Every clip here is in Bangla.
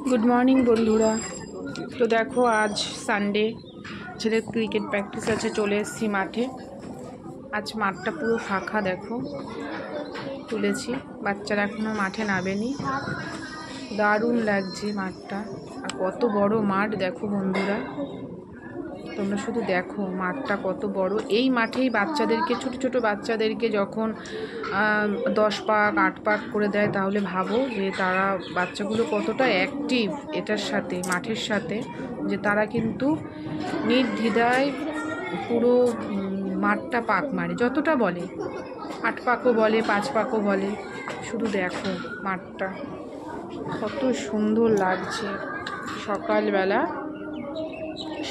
গুড মর্নিং বন্ধুরা। তো দেখো আজ সানডে, ছেলের ক্রিকেট প্র্যাকটিস আছে, চলে এসেছি মাঠে। আজ মাঠটা পুরো ফাঁকা, দেখো তুলেছি, বাচ্চারা এখনও মাঠে নামেনি। দারুণ লাগছে মাঠটা, আর কত বড় মাঠ দেখো বন্ধুরা, তোমরা শুধু দেখো মাঠটা কত বড়। এই মাঠেই বাচ্চাদেরকে, ছোট ছোট বাচ্চাদেরকে যখন 10 পাক 8 পাক করে দেয়, তাহলে ভাবো যে তারা, বাচ্চাগুলো কতটা অ্যাক্টিভ এটার সাথে, মাঠের সাথে, যে তারা কিন্তু নির্দ্বিধায় পুরো মাঠটা পাক মারে, যতটা বলে 8 পাকও বলে 5 পাকও বলে। শুধু দেখো মাঠটা কত সুন্দর লাগছে। সকালবেলা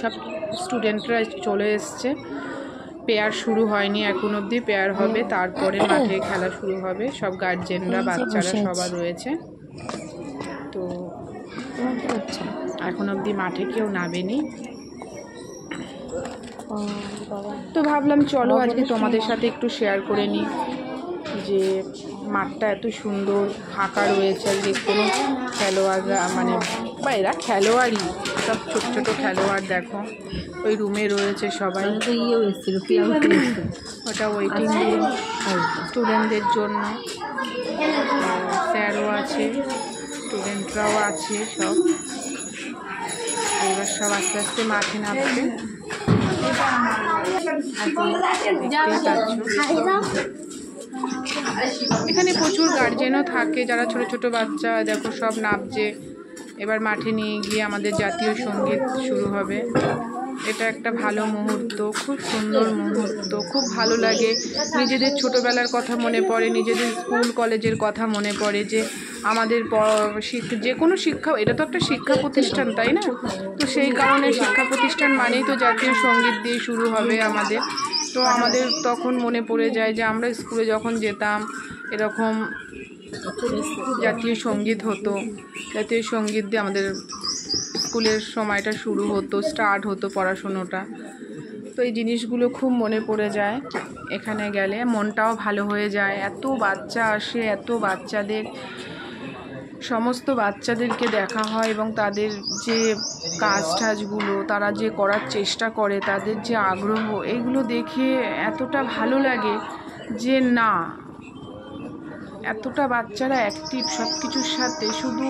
সব স্টুডেন্টরা চলে এসছে, পেয়ার শুরু হয়নি এখন অবধি, পেয়ার হবে, তারপরে মাঠে খেলা শুরু হবে। সব গার্জেনরা, বাচ্চারা সবাই রয়েছে। তো এখন অবধি মাঠে কেউ নামেনি। তো ভাবলাম চলো আজকে তোমাদের সাথে একটু শেয়ার করে নিই যে মাঠটা এত সুন্দর ফাঁকা রয়েছে। আজকে কোনো খেলোয়াড়রা, মানে বা এরা খেলোয়াড়ই, সব ছোট ছোট খেলোয়াড় দেখো ওই রুমে রয়েছে সবাই। ওটা ওয়েটিং রুম স্টুডেন্টদের জন্য, স্যারও আছে, স্টুডেন্টরাও আছে সব। এবার সব আস্তে আস্তে মাঠে নামছে। এখানে প্রচুর গার্জেনও থাকে, যারা ছোট ছোট বাচ্চা দেখো সব নামছে। এবার মাঠে নিয়ে গিয়ে আমাদের জাতীয় সঙ্গীত শুরু হবে। এটা একটা ভালো মুহূর্ত, খুব সুন্দর মুহূর্ত, খুব ভালো লাগে। নিজেদের ছোটোবেলার কথা মনে পড়ে, নিজেদের স্কুল কলেজের কথা মনে পড়ে, যে আমাদের যে কোনো শিক্ষা, এটা তো একটা শিক্ষা প্রতিষ্ঠান, তাই না? তো সেই কারণে শিক্ষা প্রতিষ্ঠান মানেই তো জাতীয় সঙ্গীত দিয়ে শুরু হবে আমাদের। তো আমাদের তখন মনে পড়ে যায় যে আমরা স্কুলে যখন যেতাম, এরকম জাতীয় সঙ্গীত হতো, জাতীয় সঙ্গীত দিয়ে আমাদের স্কুলের সময়টা শুরু হতো, স্টার্ট হতো পড়াশুনোটা। তো এই জিনিসগুলো খুব মনে পড়ে যায়, এখানে গেলে মনটাও ভালো হয়ে যায়। এত বাচ্চা আসে, এত বাচ্চাদের, সমস্ত বাচ্চাদেরকে দেখা হয়, এবং তাদের যে কাজ টাজগুলো তারা যে করার চেষ্টা করে, তাদের যে আগ্রহ, এইগুলো দেখে এতটা ভালো লাগে যে না, এতটা বাচ্চারা অ্যাক্টিভ সব কিছুর সাথে। শুধু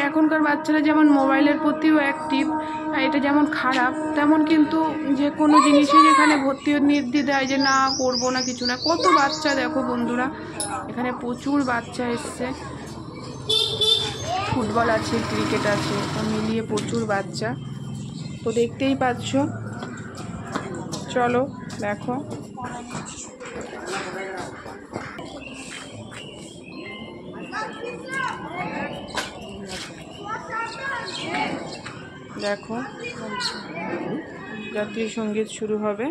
এখনকার বাচ্চারা যেমন মোবাইলের প্রতিও অ্যাক্টিভ, এটা যেমন খারাপ, তেমন কিন্তু যে কোনো জিনিসে যেখানে ভর্তি নির্দ্বিধায় যে না করবো না, কিছু না। কত বাচ্চা দেখো বন্ধুরা, এখানে প্রচুর বাচ্চা এসছে, ফুটবল আছে, ক্রিকেট আছে, তো মিলিয়ে প্রচুর বাচ্চা। তো দেখতেই পাচ্ছ, চলো দেখো। দেখো জাতীয় সঙ্গীত শুরু হবে।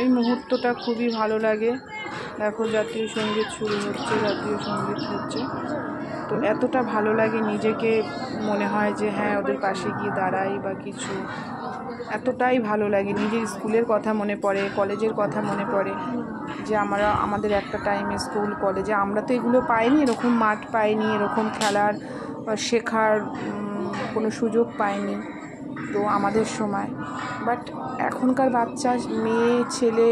এই মুহূর্তটা খুবই ভালো লাগে। দেখো জাতীয় সঙ্গীত শুরু হচ্ছে, জাতীয় সঙ্গীত হচ্ছে, তো এতটা ভালো লাগে, নিজেকে মনে হয় যে হ্যাঁ ওদের পাশে গিয়ে দাঁড়াই বা কিছু, এতটাই ভালো লাগে। নিজের স্কুলের কথা মনে পড়ে, কলেজের কথা মনে পড়ে, যে আমাদের একটা টাইমে স্কুল কলেজে আমরা তো এগুলো পাইনি, এরকম মাঠ পাইনি, এরকম খেলার শেখার কোনো সুযোগ পাইনি তো আমাদের সময়। বাট এখনকার বাচ্চা, মেয়ে ছেলে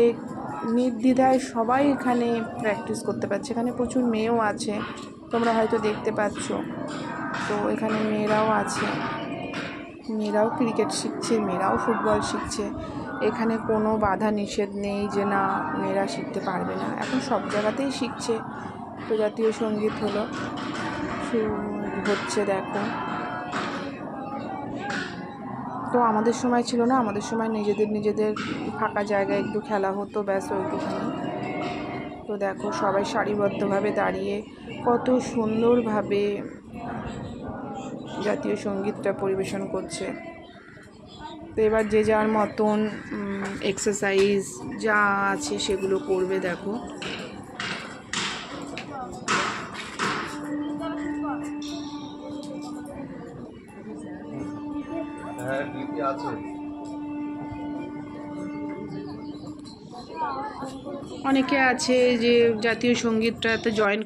নির্দ্বিধায় সবাই এখানে প্র্যাকটিস করতে পারছে। এখানে প্রচুর মেয়েও আছে, তোমরা হয়তো দেখতে পাচ্ছ। তো এখানে মেয়েরাও আছে, মেয়েরাও ক্রিকেট শিখছে, মেয়েরাও ফুটবল শিখছে। এখানে কোনো বাধা নিষেধ নেই যে না মেয়েরা শিখতে পারবে না, এখন সব জায়গাতেই শিখছে। তো জাতীয় সঙ্গীত হচ্ছে দেখো। তো আমাদের সময় ছিল না, আমাদের সময় নিজেদের ফাঁকা জায়গায় একটু খেলা হতো, ব্যাস ওইটুখানি। তো দেখো সবাই সারিবদ্ধভাবে দাঁড়িয়ে কত সুন্দরভাবে জাতীয় সঙ্গীতটা পরিবেশন করছে। তো এবার যে যার মতন এক্সারসাইজ যা আছে সেগুলো করবে। দেখো অনেকে আছে যে জাতীয় সঙ্গীতটাতে জয়েন